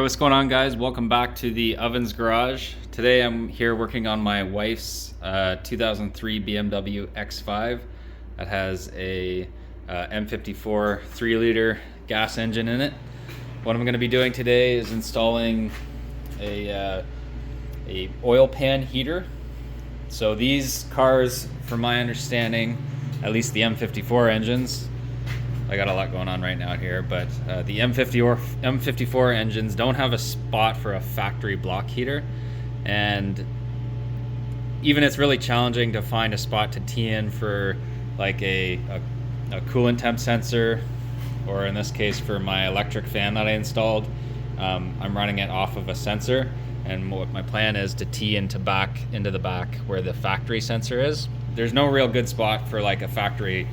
What's going on, guys? Welcome back to the Ovens Garage. Today I'm here working on my wife's 2003 BMW X5 that has a M54 3-liter gas engine in it. What I'm going to be doing today is installing a oil pan heater. So these cars, from my understanding, at least the M54 engines, I got a lot going on right now here, but the M54 engines don't have a spot for a factory block heater, and even it's really challenging to find a spot to tee in for like a coolant temp sensor, or in this case for my electric fan that I installed. I'm running it off of a sensor, and what my plan is to tee into the back where the factory sensor is. There's no real good spot for like a factory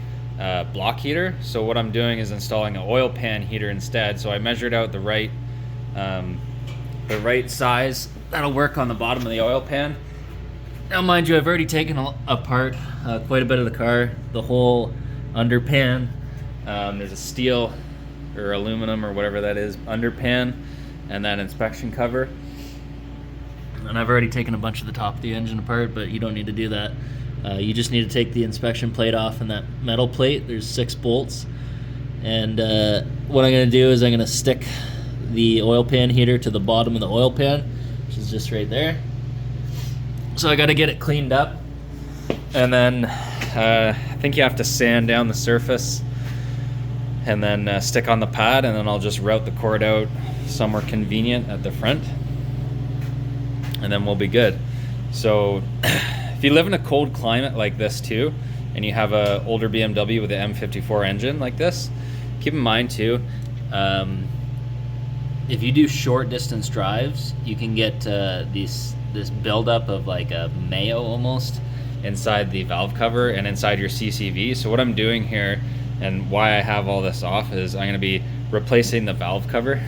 block heater, so what I'm doing is installing an oil pan heater instead. So I measured out the right size that'll work on the bottom of the oil pan. Now mind you, I've already taken apart quite a bit of the car, the whole underpan. There's a steel or aluminum or whatever that is underpan, and that inspection cover, and I've already taken a bunch of the top of the engine apart, but you don't need to do that. You just need to take the inspection plate off and that metal plate. There's 6 bolts. And what I'm going to do is I'm going to stick the oil pan heater to the bottom of the oil pan, which is just right there. So I got to get it cleaned up. And then I think you have to sand down the surface and then stick on the pad, and then I'll just route the cord out somewhere convenient at the front. And then we'll be good. So if you live in a cold climate like this too, and you have a older BMW with an M54 engine like this, keep in mind too, if you do short distance drives, you can get this buildup of like a mayo almost inside the valve cover and inside your CCV. So what I'm doing here, and why I have all this off, is I'm going to be replacing the valve cover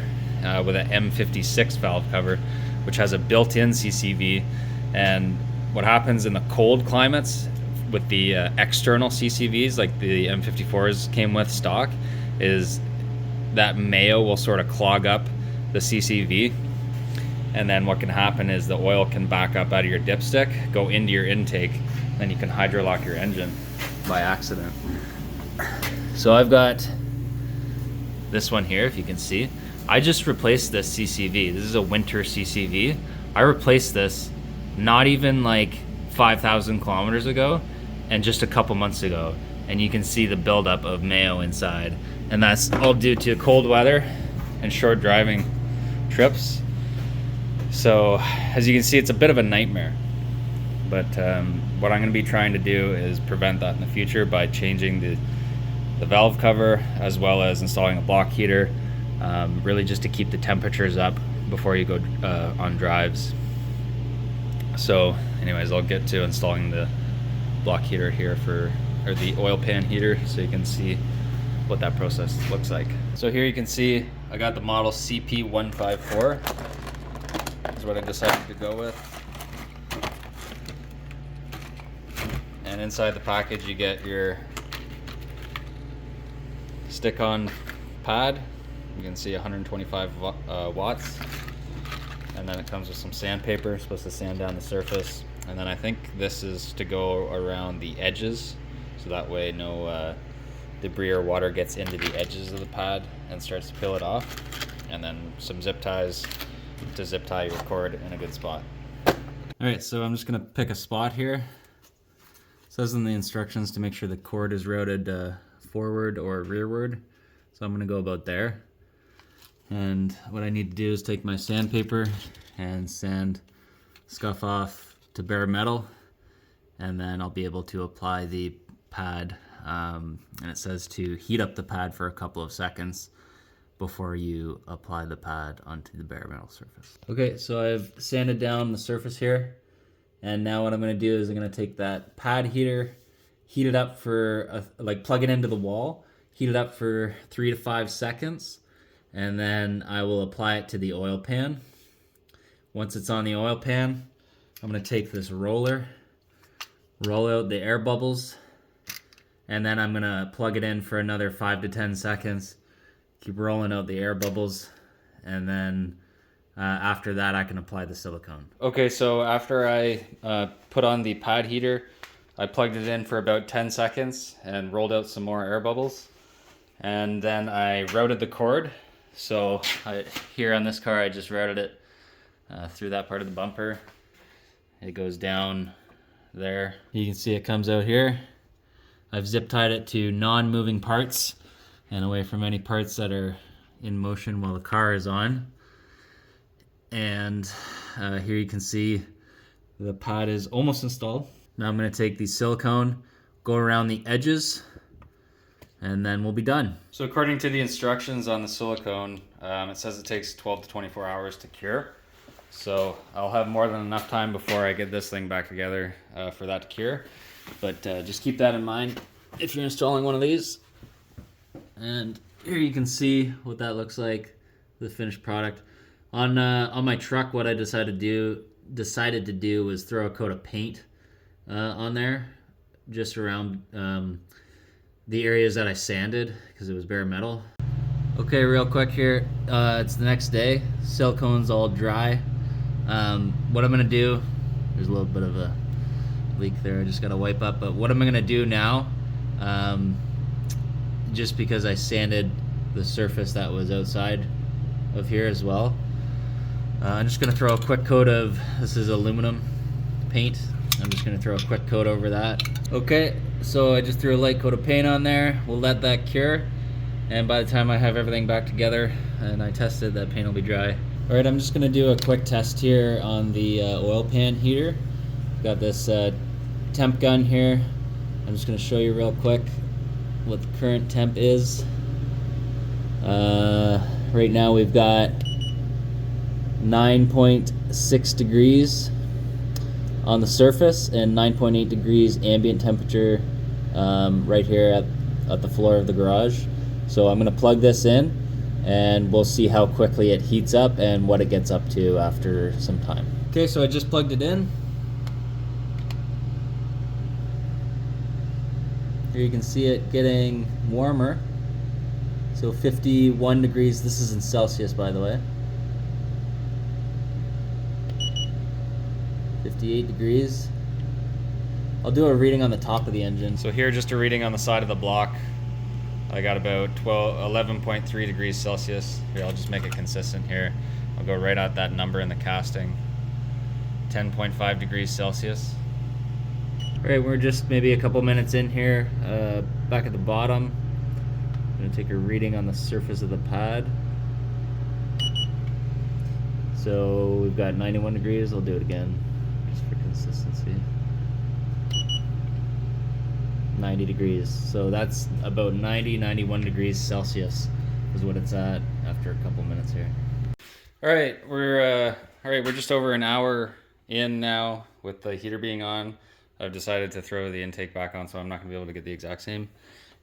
with an M56 valve cover, which has a built-in CCV. And what happens in the cold climates with the external CCVs, like the M54s came with stock, is that mayo will sort of clog up the CCV, and then what can happen is the oil can back up out of your dipstick, go into your intake, and you can hydrolock your engine by accident. So I've got this one here, if you can see. I just replaced this CCV. This is a winter CCV. I replaced this not even like 5,000 kilometers ago, and just a couple months ago, and you can see the buildup of mayo inside, and that's all due to cold weather and short driving trips. So as you can see, it's a bit of a nightmare, but what I'm going to be trying to do is prevent that in the future by changing the valve cover, as well as installing a block heater, really just to keep the temperatures up before you go on drives. So anyways, I'll get to installing the block heater here or the oil pan heater, so you can see what that process looks like. So here you can see I got the model CP154. That's what I decided to go with. And inside the package you get your stick-on pad. You can see 125 watts. And then it comes with some sandpaper, supposed to sand down the surface. And then I think this is to go around the edges, so that way no debris or water gets into the edges of the pad and starts to peel it off. And then some zip ties to zip tie your cord in a good spot. Alright, so I'm just going to pick a spot here. It says in the instructions to make sure the cord is routed forward or rearward. So I'm going to go about there. And what I need to do is take my sandpaper and scuff off to bare metal, and then I'll be able to apply the pad, and it says to heat up the pad for a couple of seconds before you apply the pad onto the bare metal surface. Okay, so I've sanded down the surface here, and now what I'm going to do is I'm going to take that pad heater, heat it up for plug it into the wall, heat it up for 3 to 5 seconds, and then I will apply it to the oil pan. Once it's on the oil pan, I'm going to take this roller, roll out the air bubbles, and then I'm going to plug it in for another 5 to 10 seconds, keep rolling out the air bubbles, and then After that, I can apply the silicone. Okay, so after I put on the pad heater, I plugged it in for about 10 seconds and rolled out some more air bubbles. And then I routed the cord. So here on this car, I just routed it through that part of the bumper. It goes down there. You can see it comes out here. I've zip tied it to non-moving parts and away from any parts that are in motion while the car is on. And here you can see the pad is almost installed. Now I'm going to take the silicone, go around the edges, and then we'll be done. So according to the instructions on the silicone, it says it takes 12 to 24 hours to cure. So I'll have more than enough time before I get this thing back together for that to cure. But just keep that in mind if you're installing one of these. And here you can see what that looks like, the finished product. On my truck, what I decided to do was throw a coat of paint on there, just around the areas that I sanded because it was bare metal. Okay, real quick here, it's the next day. Silicone's all dry. What I'm gonna do, there's a little bit of a leak there, I just gotta wipe up, but what I'm gonna do now, just because I sanded the surface that was outside of here as well, I'm just gonna throw a quick coat of, this is aluminum paint, I'm just gonna throw a quick coat over that. Okay, so I just threw a light coat of paint on there. We'll let that cure, and by the time I have everything back together and I tested, that paint will be dry. Alright, I'm just gonna do a quick test here on the oil pan heater. Got this temp gun here. I'm just gonna show you real quick what the current temp is. Right now we've got 9.6 degrees on the surface and 9.8 degrees ambient temperature right here at the floor of the garage. So I'm going to plug this in and we'll see how quickly it heats up and what it gets up to after some time. Okay, so I just plugged it in. Here you can see it getting warmer. So 51 degrees, this is in Celsius by the way. 58 degrees. I'll do a reading on the top of the engine. So here, just a reading on the side of the block. I got about 11.3 degrees Celsius. Here, I'll just make it consistent here. I'll go right at that number in the casting. 10.5 degrees Celsius. All right, we're just maybe a couple minutes in here. Back at the bottom, I'm gonna take a reading on the surface of the pad. So we've got 91 degrees. I'll do it again just for consistency. 90 degrees. So that's about 91 degrees Celsius is what it's at after a couple minutes here. All right, we're just over an hour in now with the heater being on. I've decided to throw the intake back on, so I'm not gonna be able to get the exact same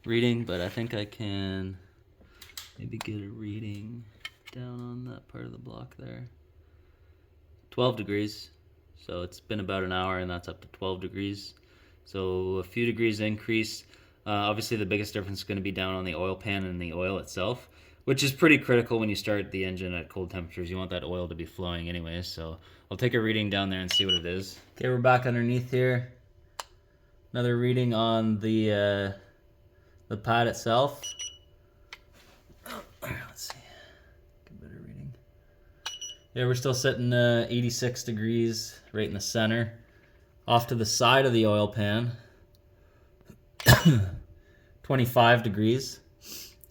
reading, but I think I can maybe get a reading down on that part of the block there. 12 degrees. So it's been about an hour and that's up to 12 degrees. So a few degrees increase. Obviously the biggest difference is going to be down on the oil pan and the oil itself, which is pretty critical when you start the engine at cold temperatures. You want that oil to be flowing anyways. So I'll take a reading down there and see what it is. Okay, we're back underneath here. Another reading on the pad itself. Let's see. Get a better reading. Yeah, we're still sitting 86 degrees right in the center. Off to the side of the oil pan, 25 degrees.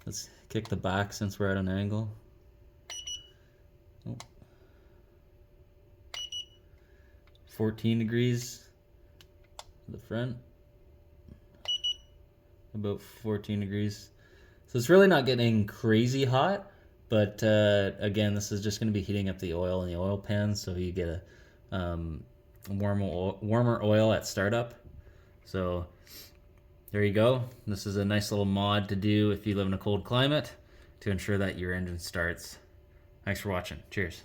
Let's kick the back since we're at an angle. Oh. 14 degrees the front. About 14 degrees. So it's really not getting crazy hot, but again, this is just going to be heating up the oil in the oil pan, so you get a warmer oil at startup. So there you go. This is a nice little mod to do if you live in a cold climate to ensure that your engine starts. Thanks for watching. Cheers.